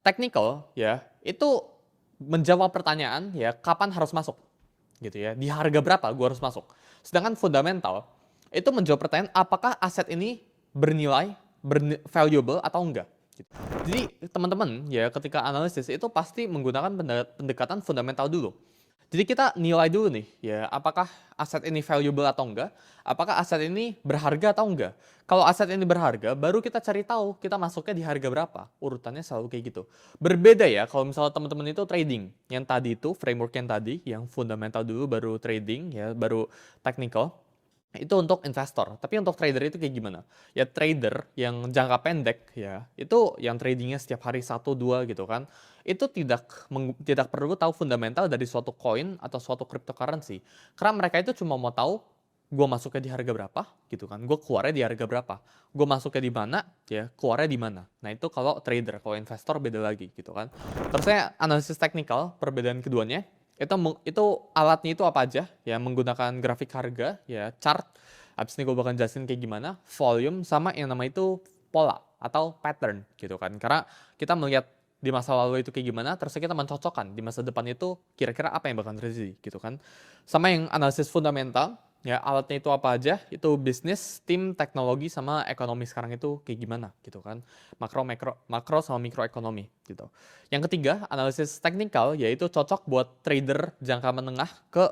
technical ya, itu menjawab pertanyaan ya kapan harus masuk gitu ya. Di harga berapa gua harus masuk. Sedangkan fundamental itu menjawab pertanyaan apakah aset ini bernilai, valuable atau enggak. Gitu. Jadi teman-teman ya ketika analisis itu pasti menggunakan pendekatan fundamental dulu. Jadi kita nilai dulu nih, ya apakah aset ini valuable atau enggak, apakah aset ini berharga atau enggak. Kalau aset ini berharga, baru kita cari tahu kita masuknya di harga berapa. Urutannya selalu kayak gitu. Berbeda ya kalau misalnya teman-teman itu trading. Yang tadi itu, framework yang tadi, yang fundamental dulu baru trading, ya baru technical. Itu untuk investor. Tapi untuk trader itu kayak gimana? Ya trader yang jangka pendek ya, itu yang tradingnya setiap hari 1-2 gitu kan. Itu tidak perlu tahu fundamental dari suatu coin atau suatu cryptocurrency. Karena mereka itu cuma mau tahu gue masuknya di harga berapa gitu kan. Gue keluarnya di harga berapa. Gue masuknya di mana, ya keluarnya di mana. Nah itu kalau trader, kalau investor beda lagi gitu kan. Terusnya analisis teknikal, perbedaan keduanya itu alatnya itu apa aja ya, menggunakan grafik harga ya, chart. Abis ini gue bakal jelasin kayak gimana, volume sama yang nama itu pola atau pattern gitu kan. Karena kita melihat di masa lalu itu kayak gimana, terus kita mencocokkan di masa depan itu kira-kira apa yang bakal terjadi gitu kan. Sama yang analisis fundamental ya, alatnya itu apa aja, itu bisnis, tim, teknologi sama ekonomi sekarang itu kayak gimana gitu kan. Makro sama mikroekonomi gitu. Yang ketiga, analisis teknikal, yaitu cocok buat trader jangka menengah ke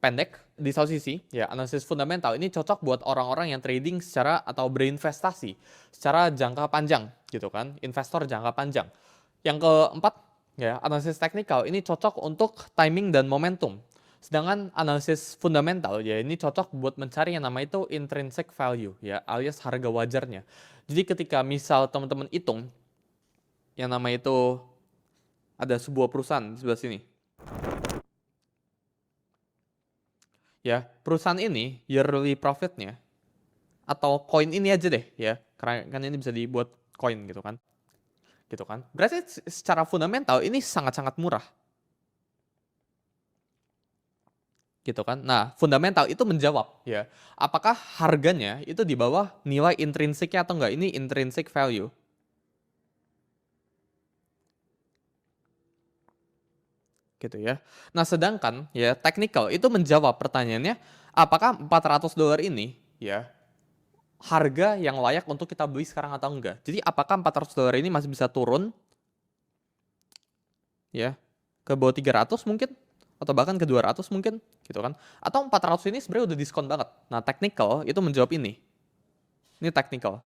pendek. Di satu sisi, ya analisis fundamental ini cocok buat orang-orang yang trading secara atau berinvestasi secara jangka panjang gitu kan, investor jangka panjang. Yang keempat, ya analisis teknikal ini cocok untuk timing dan momentum. Sedangkan analisis fundamental ya ini cocok buat mencari yang nama itu intrinsic value ya, alias harga wajarnya. Jadi ketika misal teman-teman hitung yang nama itu ada sebuah perusahaan di sebelah sini. Ya, perusahaan ini yearly profitnya atau koin ini aja deh ya, karena kan ini bisa dibuat koin gitu kan. Gitu kan. Berarti secara fundamental ini sangat-sangat murah. Gitu kan. Nah, fundamental itu menjawab ya, apakah harganya itu di bawah nilai intrinsiknya atau enggak? Ini intrinsic value. Gitu ya. Nah, sedangkan ya technical itu menjawab pertanyaannya apakah $400 ini ya harga yang layak untuk kita beli sekarang atau enggak. Jadi apakah $400 ini masih bisa turun ya ke bawah 300 mungkin atau bahkan ke 200 mungkin gitu kan. Atau 400 ini sebenarnya udah diskon banget. Nah, technical itu menjawab ini. Ini technical.